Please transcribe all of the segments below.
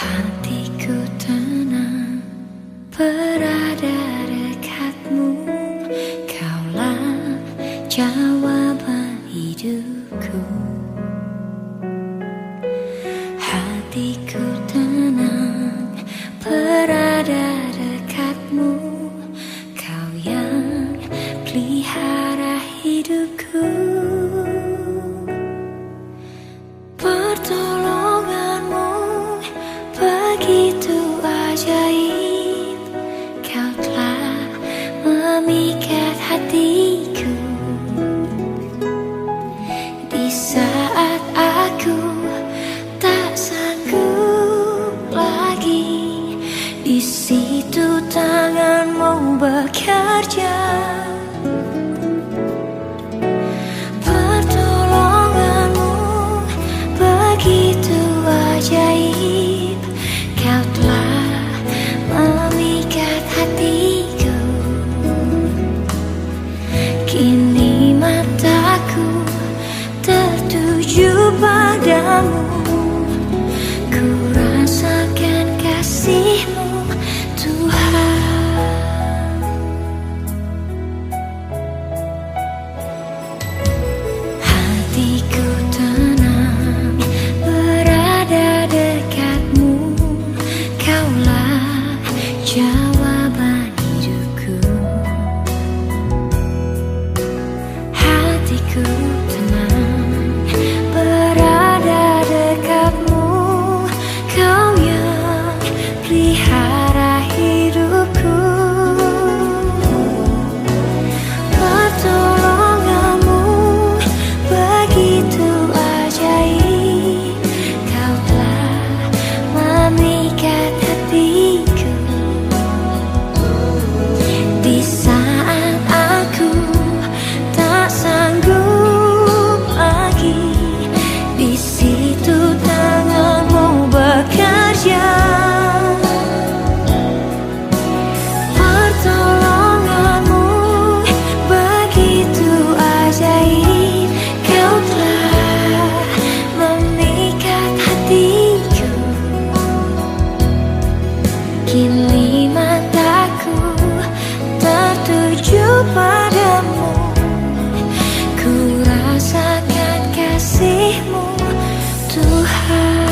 Hatiku tenang berada dekatmu, kaulah jawaban hidupku. Hatiku tenang berada dekatmu, kau yang pelihara hidupku. Pertolonganmu begitu ajaib, kau telah memikat hatiku. Di saat aku tak sanggup lagi, di situ tanganmu bekerja. Pertolonganmu begitu ajaib, kau telah memikat hatiku. Kini mataku tertuju padamu, ku rasakan kasih-Mu, Tuhan. Hatiku tenang berada dekatmu, kaulah jawaban hidupku. Hatiku tenang berada dekatmu, kau yang pelihara hidupku. Pertolonganmu begitu ajaib, kau telah memikat hatiku. Di saat aku tak sanggup lagi, di situ tanganmu bekerja. Pertolonganmu begitu ajaib, kau telah memikat hatiku. Kini mataku tertuju padamu, ku rasakan kasih-Mu, Tuhan.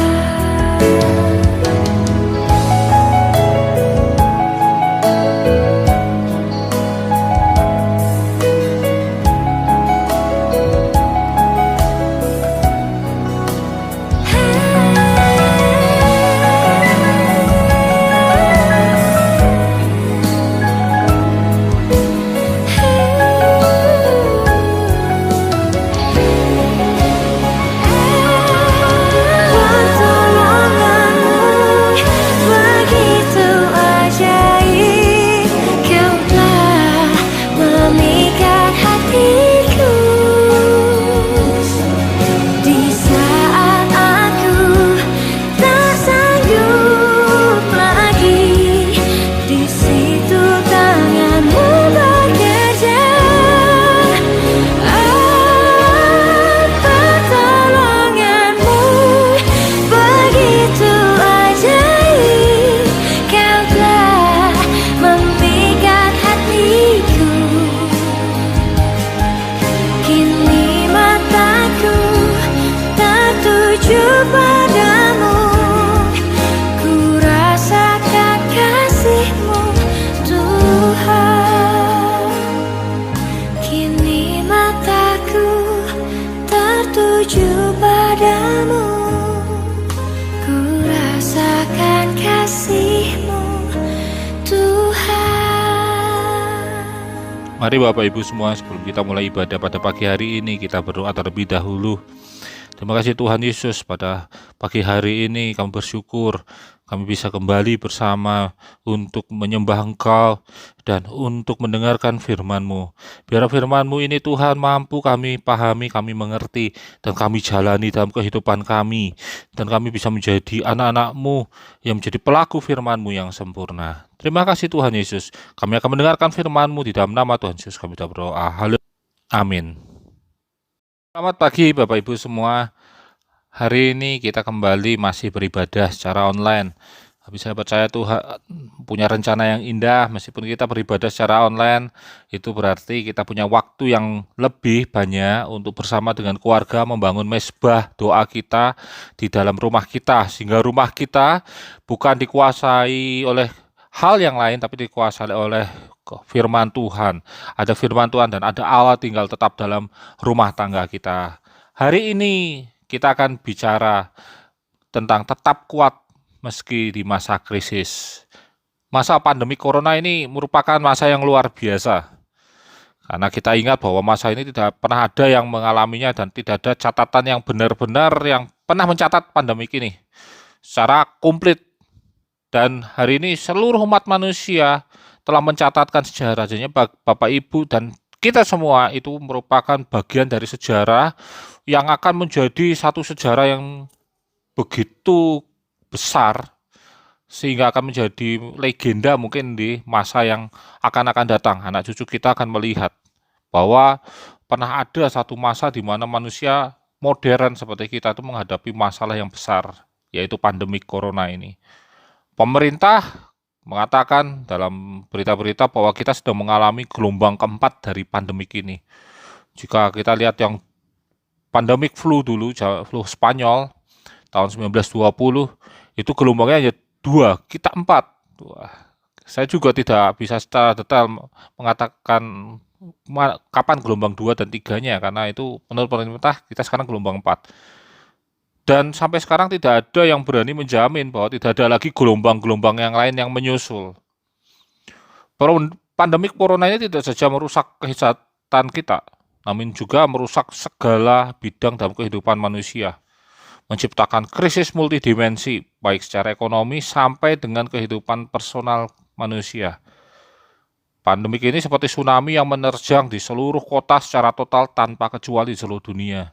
Padamu, ku rasakan kasih-Mu, Tuhan. Kini mataku tertuju padamu, ku rasakan kasih-Mu, Tuhan. Mari Bapak Ibu semua, sebelum kita mulai ibadah pada pagi hari ini, kita berdoa terlebih dahulu. Terima kasih Tuhan Yesus, pada pagi hari ini kami bersyukur kami bisa kembali bersama untuk menyembah Engkau dan untuk mendengarkan firman-Mu. Biar firman-Mu ini Tuhan mampu kami pahami, kami mengerti, dan kami jalani dalam kehidupan kami. Dan kami bisa menjadi anak-anak-Mu yang menjadi pelaku firman-Mu yang sempurna. Terima kasih Tuhan Yesus. Kami akan mendengarkan firman-Mu di dalam nama Tuhan Yesus kami berdoa. Haleluya. Amin. Selamat pagi Bapak Ibu semua. Hari ini kita kembali masih beribadah secara online. Tapi saya percaya Tuhan punya rencana yang indah, meskipun kita beribadah secara online, itu berarti kita punya waktu yang lebih banyak untuk bersama dengan keluarga membangun mezbah doa kita di dalam rumah kita, sehingga rumah kita bukan dikuasai oleh hal yang lain, tapi dikuasai oleh firman Tuhan. Ada firman Tuhan dan ada Allah tinggal tetap dalam rumah tangga kita. Hari ini kita akan bicara tentang tetap kuat meski di masa krisis. Masa pandemi corona ini merupakan masa yang luar biasa. Karena kita ingat bahwa masa ini tidak pernah ada yang mengalaminya dan tidak ada catatan yang benar-benar yang pernah mencatat pandemi ini secara komplit. Dan hari ini seluruh umat manusia telah mencatatkan sejarah. Jadi Bapak, Ibu, dan kita semua itu merupakan bagian dari sejarah yang akan menjadi satu sejarah yang begitu besar sehingga akan menjadi legenda mungkin di masa yang akan datang. Anak cucu kita akan melihat bahwa pernah ada satu masa di mana manusia modern seperti kita itu menghadapi masalah yang besar, yaitu pandemi corona ini. Pemerintah mengatakan dalam berita-berita bahwa kita sedang mengalami gelombang keempat dari pandemik ini. Jika kita lihat yang pandemik flu dulu, flu Spanyol tahun 1920, itu gelombangnya hanya 2, kita 4. Wah, saya juga tidak bisa secara detail mengatakan kapan gelombang 2 dan 3-nya, karena itu menurut pemerintah kita sekarang gelombang 4. Dan sampai sekarang tidak ada yang berani menjamin bahwa tidak ada lagi gelombang-gelombang yang lain yang menyusul. Pandemik corona ini tidak saja merusak kesehatan kita, namun juga merusak segala bidang dalam kehidupan manusia, menciptakan krisis multidimensi, baik secara ekonomi sampai dengan kehidupan personal manusia. Pandemik ini seperti tsunami yang menerjang di seluruh kota secara total tanpa kecuali di seluruh dunia.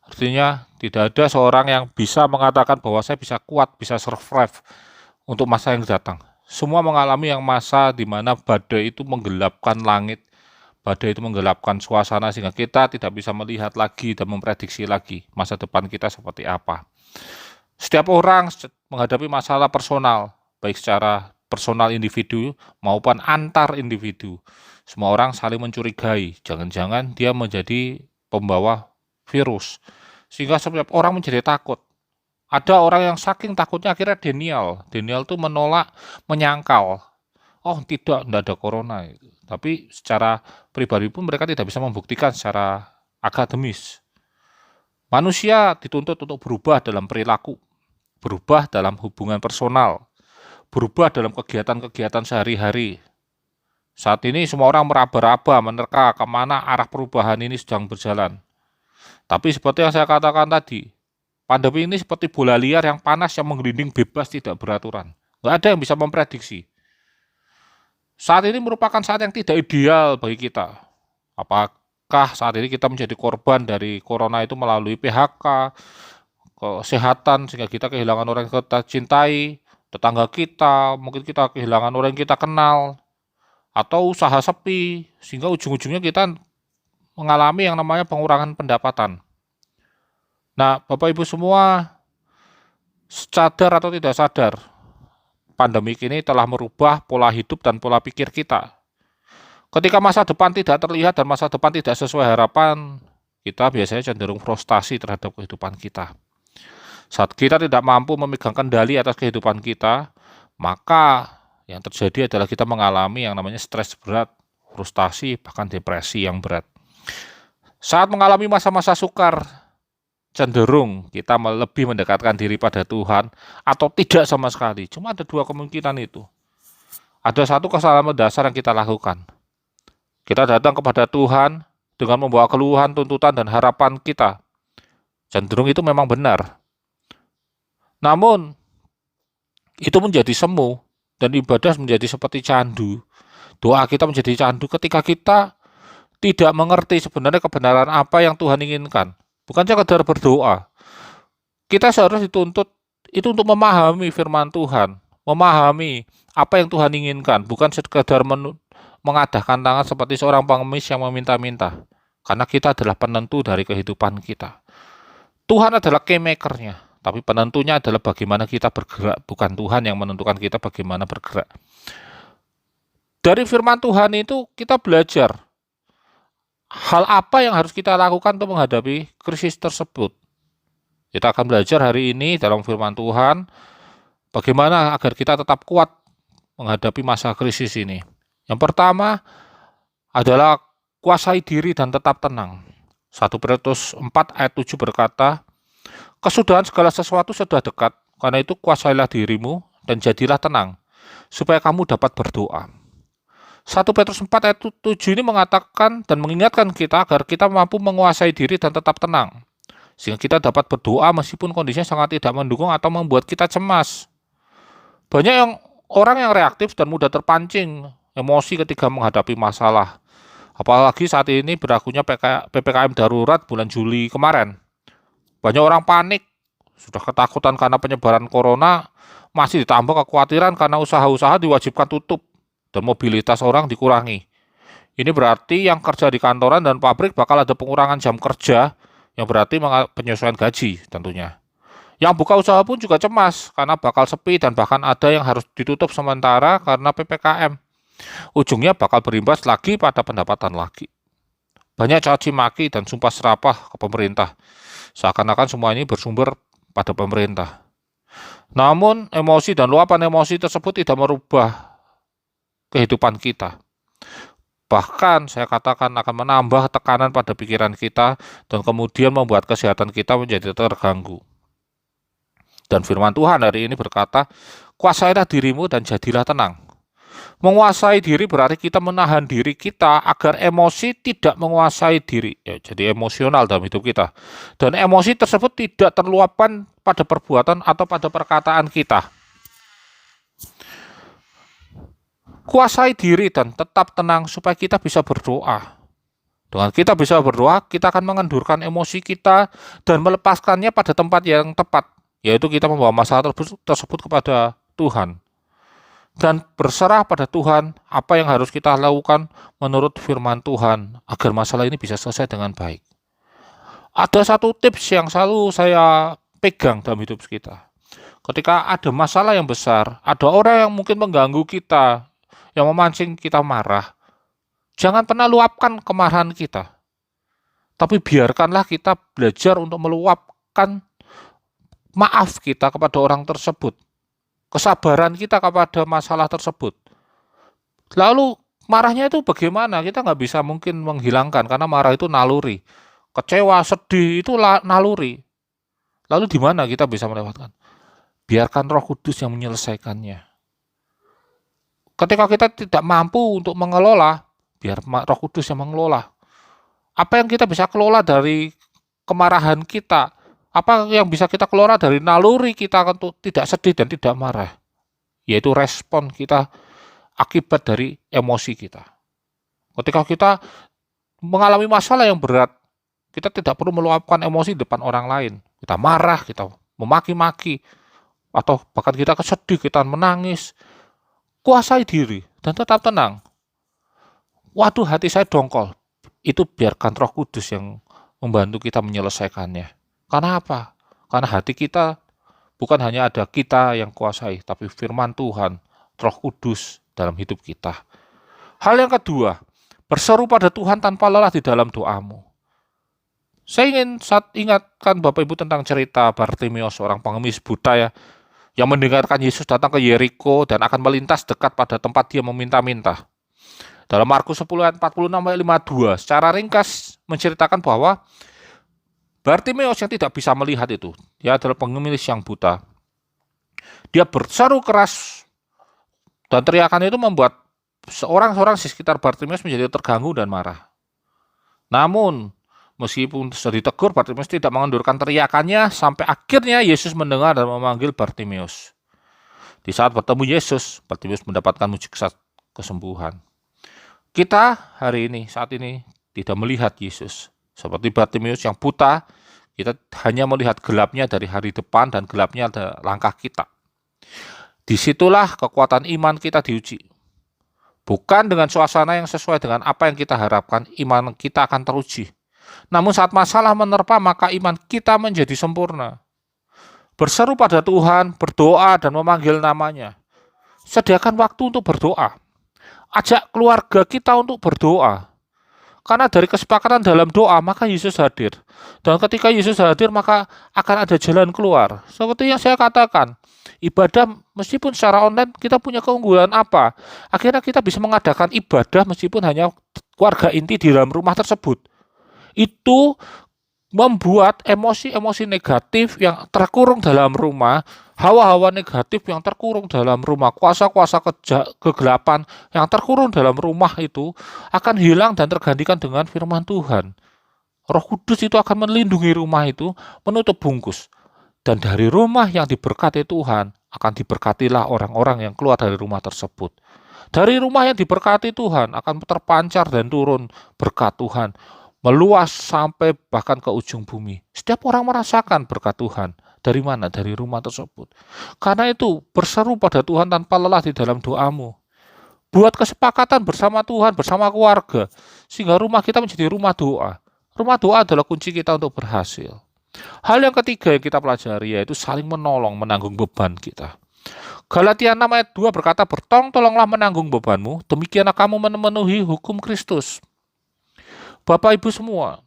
Artinya tidak ada seorang yang bisa mengatakan bahwa saya bisa kuat, bisa survive untuk masa yang datang. Semua mengalami yang masa di mana badai itu menggelapkan langit, badai itu menggelapkan suasana sehingga kita tidak bisa melihat lagi dan memprediksi lagi masa depan kita seperti apa. Setiap orang menghadapi masalah personal, baik secara personal individu maupun antar individu. Semua orang saling mencurigai, jangan-jangan dia menjadi pembawa virus, sehingga setiap orang menjadi takut. Ada orang yang saking takutnya akhirnya denial itu menolak, menyangkal, oh tidak ada corona. Tapi secara pribadi pun mereka tidak bisa membuktikan secara akademis. Manusia dituntut untuk berubah dalam perilaku, berubah dalam hubungan personal, berubah dalam kegiatan-kegiatan sehari-hari. Saat ini semua orang meraba-raba, menerka kemana arah perubahan ini sedang berjalan. Tapi seperti yang saya katakan tadi, pandemi ini seperti bola liar yang panas yang menggelinding bebas tidak beraturan. Nggak ada yang bisa memprediksi. Saat ini merupakan saat yang tidak ideal bagi kita. Apakah saat ini kita menjadi korban dari corona itu melalui PHK, kesehatan, sehingga kita kehilangan orang yang kita cintai, tetangga kita, mungkin kita kehilangan orang yang kita kenal, atau usaha sepi, sehingga ujung-ujungnya kita mengalami yang namanya pengurangan pendapatan. Nah, Bapak Ibu semua, sadar atau tidak sadar, pandemi ini telah merubah pola hidup dan pola pikir kita. Ketika masa depan tidak terlihat dan masa depan tidak sesuai harapan, kita biasanya cenderung frustasi terhadap kehidupan kita. Saat kita tidak mampu memegang kendali atas kehidupan kita, maka yang terjadi adalah kita mengalami yang namanya stres berat, frustasi, bahkan depresi yang berat. Saat mengalami masa-masa sukar, cenderung kita lebih mendekatkan diri pada Tuhan atau tidak sama sekali. Cuma ada 2 kemungkinan itu. Ada satu kesalahan mendasar yang kita lakukan. Kita datang kepada Tuhan dengan membawa keluhan, tuntutan, dan harapan kita. Cenderung itu memang benar. Namun, itu menjadi semu dan ibadah menjadi seperti candu. Doa kita menjadi candu ketika kita tidak mengerti sebenarnya kebenaran apa yang Tuhan inginkan. Bukan sekedar berdoa. Kita seharusnya dituntut itu untuk memahami firman Tuhan, memahami apa yang Tuhan inginkan, bukan sekedar mengadahkan tangan seperti seorang pengemis yang meminta-minta. Karena kita adalah penentu dari kehidupan kita. Tuhan adalah kingmaker-nya, tapi penentunya adalah bagaimana kita bergerak, bukan Tuhan yang menentukan kita bagaimana bergerak. Dari firman Tuhan itu kita belajar hal apa yang harus kita lakukan untuk menghadapi krisis tersebut. Kita akan belajar hari ini dalam firman Tuhan bagaimana agar kita tetap kuat menghadapi masa krisis ini. Yang pertama adalah kuasai diri dan tetap tenang. 1 Petrus 4 ayat 7 berkata, kesudahan segala sesuatu sudah dekat, karena itu kuasailah dirimu dan jadilah tenang, supaya kamu dapat berdoa. 1 Petrus 4 ayat 7 ini mengatakan dan mengingatkan kita agar kita mampu menguasai diri dan tetap tenang, sehingga kita dapat berdoa meskipun kondisinya sangat tidak mendukung atau membuat kita cemas. Banyak orang yang reaktif dan mudah terpancing emosi ketika menghadapi masalah. Apalagi saat ini berlakunya PPKM darurat bulan Juli kemarin. Banyak orang panik, sudah ketakutan karena penyebaran corona, masih ditambah kekhawatiran karena usaha-usaha diwajibkan tutup dan mobilitas orang dikurangi. Ini berarti yang kerja di kantoran dan pabrik bakal ada pengurangan jam kerja, yang berarti penyesuaian gaji tentunya. Yang buka usaha pun juga cemas karena bakal sepi dan bahkan ada yang harus ditutup sementara karena PPKM. Ujungnya bakal berimbas lagi pada pendapatan lagi. Banyak caci maki dan sumpah serapah ke pemerintah. Seakan-akan semua ini bersumber pada pemerintah. Namun emosi dan luapan emosi tersebut tidak merubah kehidupan kita. Bahkan saya katakan akan menambah tekanan pada pikiran kita dan kemudian membuat kesehatan kita menjadi terganggu. Dan firman Tuhan hari ini berkata, kuasailah dirimu dan jadilah tenang. Menguasai diri berarti kita menahan diri kita agar emosi tidak menguasai diri. Ya, jadi emosional dalam hidup kita. Dan emosi tersebut tidak terluapkan pada perbuatan atau pada perkataan kita. Kuasai diri dan tetap tenang supaya kita bisa berdoa. Dengan kita bisa berdoa, kita akan mengendurkan emosi kita dan melepaskannya pada tempat yang tepat. Yaitu kita membawa masalah tersebut kepada Tuhan. Dan berserah pada Tuhan apa yang harus kita lakukan menurut firman Tuhan agar masalah ini bisa selesai dengan baik. Ada satu tips yang selalu saya pegang dalam hidup kita. Ketika ada masalah yang besar, ada orang yang mungkin mengganggu kita, yang memancing kita marah, jangan pernah luapkan kemarahan kita. Tapi biarkanlah kita belajar untuk meluapkan maaf kita kepada orang tersebut. Kesabaran kita kepada masalah tersebut. Lalu marahnya itu bagaimana? Kita nggak bisa mungkin menghilangkan karena marah itu naluri. Kecewa, sedih itu naluri. Lalu di mana kita bisa melewatkan? Biarkan Roh Kudus yang menyelesaikannya. Ketika kita tidak mampu untuk mengelola, biar Roh Kudus yang mengelola. Apa yang kita bisa kelola dari kemarahan kita? Apa yang bisa kita keluar dari naluri kita untuk tidak sedih dan tidak marah? Yaitu respon kita akibat dari emosi kita. Ketika kita mengalami masalah yang berat, kita tidak perlu meluapkan emosi di depan orang lain. Kita marah, kita memaki-maki, atau bahkan kita kesedih, kita menangis. Kuasai diri dan tetap tenang. Waduh, hati saya dongkol. Itu biarkan Roh Kudus yang membantu kita menyelesaikannya. Karena apa? Karena hati kita bukan hanya ada kita yang kuasai, tapi firman Tuhan, Roh Kudus dalam hidup kita. Hal yang kedua, berseru pada Tuhan tanpa lelah di dalam doamu. Saya ingin ingatkan Bapak Ibu tentang cerita Bartimeus, seorang pengemis buta ya, yang mendengarkan Yesus datang ke Yeriko dan akan melintas dekat pada tempat dia meminta-minta. Dalam Markus 10 ayat 46-52, secara ringkas menceritakan bahwa Bartimeus yang tidak bisa melihat itu, dia adalah pengemis yang buta. Dia berseru keras dan teriakan itu membuat seorang-seorang di sekitar Bartimeus menjadi terganggu dan marah. Namun, meskipun sudah ditegur, Bartimeus tidak mengendurkan teriakannya sampai akhirnya Yesus mendengar dan memanggil Bartimeus. Di saat bertemu Yesus, Bartimeus mendapatkan mujizat kesembuhan. Kita hari ini, saat ini, tidak melihat Yesus. Seperti Bartimeus yang buta, kita hanya melihat gelapnya dari hari depan dan gelapnya ada langkah kita. Disitulah kekuatan iman kita diuji. Bukan dengan suasana yang sesuai dengan apa yang kita harapkan, iman kita akan teruji. Namun saat masalah menerpa, maka iman kita menjadi sempurna. Berseru pada Tuhan, berdoa dan memanggil namanya. Sediakan waktu untuk berdoa. Ajak keluarga kita untuk berdoa. Karena dari kesepakatan dalam doa, maka Yesus hadir. Dan ketika Yesus hadir, maka akan ada jalan keluar. Seperti yang saya katakan, ibadah meskipun secara online kita punya keunggulan apa? Akhirnya kita bisa mengadakan ibadah meskipun hanya keluarga inti di dalam rumah tersebut. Itu membuat emosi-emosi negatif yang terkurung dalam rumah, hawa-hawa negatif yang terkurung dalam rumah, kuasa-kuasa kegelapan yang terkurung dalam rumah itu akan hilang dan tergantikan dengan firman Tuhan. Roh Kudus itu akan melindungi rumah itu, menutup bungkus. Dan dari rumah yang diberkati Tuhan, akan diberkatilah orang-orang yang keluar dari rumah tersebut. Dari rumah yang diberkati Tuhan, akan terpancar dan turun berkat Tuhan, meluas sampai bahkan ke ujung bumi. Setiap orang merasakan berkat Tuhan. Dari mana? Dari rumah tersebut. Karena itu, berseru pada Tuhan tanpa lelah di dalam doamu. Buat kesepakatan bersama Tuhan, bersama keluarga, sehingga rumah kita menjadi rumah doa. Rumah doa adalah kunci kita untuk berhasil. Hal yang ketiga yang kita pelajari yaitu saling menolong, menanggung beban kita. Galatia 6 ayat 2 berkata, "Bertolong-tolonglah menanggung bebanmu, demikianlah kamu memenuhi hukum Kristus." Bapak Ibu semua,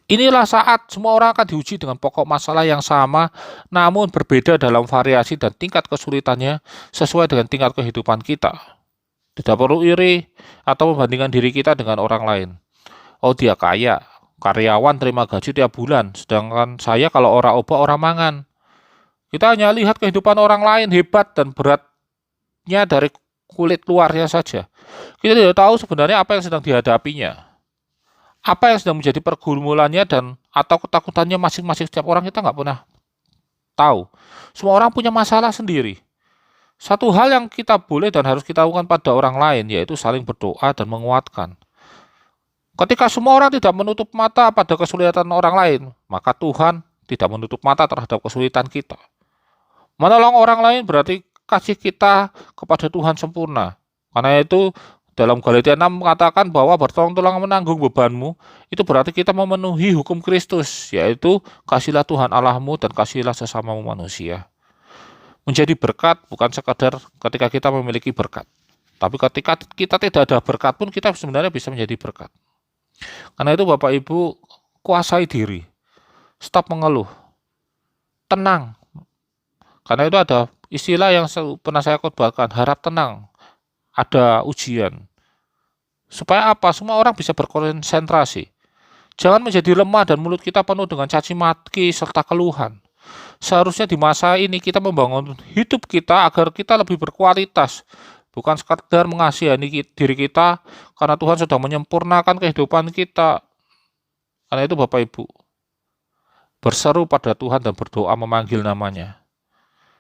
inilah saat semua orang akan diuji dengan pokok masalah yang sama, namun berbeda dalam variasi dan tingkat kesulitannya sesuai dengan tingkat kehidupan kita. Tidak perlu iri atau membandingkan diri kita dengan orang lain. Oh, dia kaya, karyawan terima gaji tiap bulan, sedangkan saya kalau ora obah ora mangan. Kita hanya lihat kehidupan orang lain hebat dan beratnya dari kulit luarnya saja. Kita tidak tahu sebenarnya apa yang sedang dihadapinya. Apa yang sedang menjadi pergumulannya dan atau ketakutannya masing-masing setiap orang kita nggak pernah tahu. Semua orang punya masalah sendiri. Satu hal yang kita boleh dan harus kita lakukan pada orang lain yaitu saling berdoa dan menguatkan. Ketika semua orang tidak menutup mata pada kesulitan orang lain, maka Tuhan tidak menutup mata terhadap kesulitan kita. Menolong orang lain berarti kasih kita kepada Tuhan sempurna. Karena itu dalam Galatia 6 mengatakan bahwa bertolong-tolong menanggung bebanmu, itu berarti kita memenuhi hukum Kristus, yaitu kasihlah Tuhan Allahmu dan kasihlah sesamamu manusia. Menjadi berkat bukan sekadar ketika kita memiliki berkat, tapi ketika kita tidak ada berkat pun kita sebenarnya bisa menjadi berkat. Karena itu Bapak Ibu, kuasai diri, stop mengeluh, tenang. Karena itu ada istilah yang pernah saya khotbahkan, harap tenang, ada ujian. Supaya apa? Semua orang bisa berkonsentrasi. Jangan menjadi lemah dan mulut kita penuh dengan caci maki serta keluhan. Seharusnya di masa ini kita membangun hidup kita agar kita lebih berkualitas. Bukan sekadar mengasihani diri kita, karena Tuhan sudah menyempurnakan kehidupan kita. Karena itu Bapak Ibu, berseru pada Tuhan dan berdoa memanggil namanya.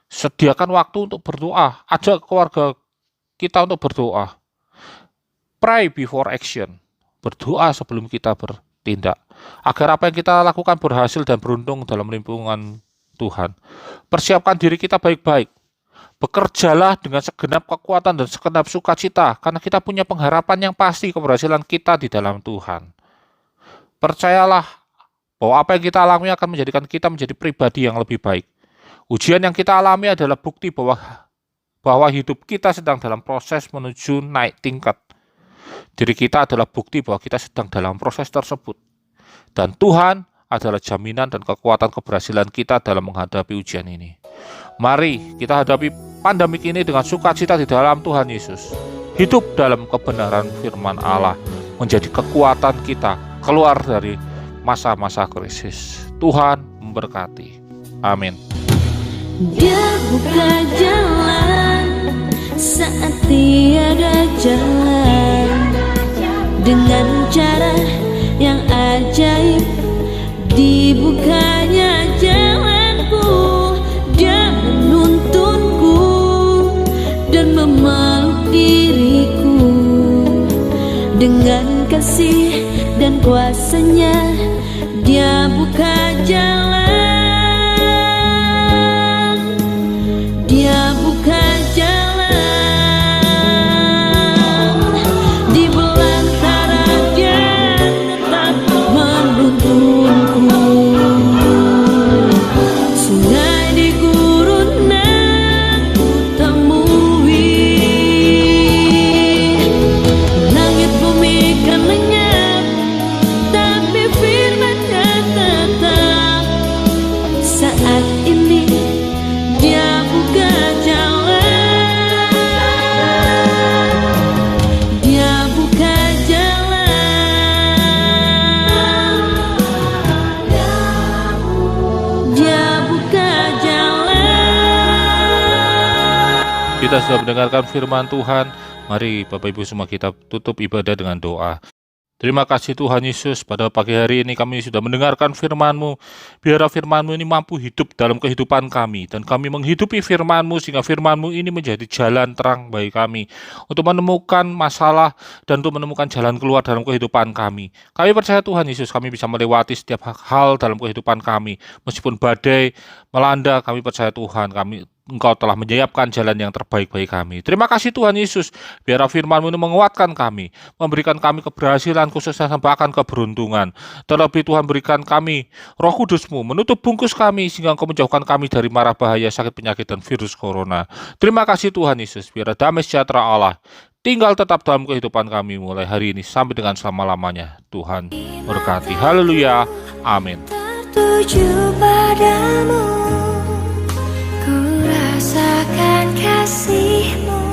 Sediakan waktu untuk berdoa, ajak keluarga kita untuk berdoa. Pray before action, berdoa sebelum kita bertindak. Agar apa yang kita lakukan berhasil dan beruntung dalam lingkungan Tuhan. Persiapkan diri kita baik-baik. Bekerjalah dengan segenap kekuatan dan segenap sukacita, karena kita punya pengharapan yang pasti keberhasilan kita di dalam Tuhan. Percayalah bahwa apa yang kita alami akan menjadikan kita menjadi pribadi yang lebih baik. Ujian yang kita alami adalah bukti bahwa hidup kita sedang dalam proses menuju naik tingkat. Diri kita adalah bukti bahwa kita sedang dalam proses tersebut. Dan Tuhan adalah jaminan dan kekuatan keberhasilan kita dalam menghadapi ujian ini. Mari kita hadapi pandemik ini dengan sukacita di dalam Tuhan Yesus. Hidup dalam kebenaran firman Allah menjadi kekuatan kita keluar dari masa-masa krisis. Tuhan memberkati. Amin. Dia buka jalan saat tiada jalan, dengan cara yang ajaib dibukanya jalanku. Dia menuntunku dan memeluk diriku, dengan kasih dan kuasanya Dia buka jalan. Dia buka jalan di belantara dan tetap Kita sudah mendengarkan firman Tuhan. Mari Bapak Ibu semua kita tutup ibadah dengan doa. Terima kasih Tuhan Yesus, pada pagi hari ini kami sudah mendengarkan firman-Mu. Biarlah firman-Mu ini mampu hidup dalam kehidupan kami, dan kami menghidupi firman-Mu sehingga firman-Mu ini menjadi jalan terang bagi kami untuk menemukan masalah dan untuk menemukan jalan keluar dalam kehidupan kami. Kami percaya Tuhan Yesus, kami bisa melewati setiap hal dalam kehidupan kami. Meskipun badai melanda, kami percaya Tuhan, Engkau telah menyiapkan jalan yang terbaik bagi kami. Terima kasih Tuhan Yesus, biarlah firman-Mu ini menguatkan kami, memberikan kami keberhasilan, khususnya bahkan keberuntungan. Terlebih Tuhan, berikan kami Roh Kudus-Mu, menutup bungkus kami sehingga Engkau menjauhkan kami dari mara bahaya, sakit, penyakit, dan virus corona. Terima kasih Tuhan Yesus, biarlah damai sejahtera Allah tinggal tetap dalam kehidupan kami mulai hari ini sampai dengan selama-lamanya. Tuhan berkati. Haleluya. Amin. Tertuju padamu, ku rasakan kasih-Mu.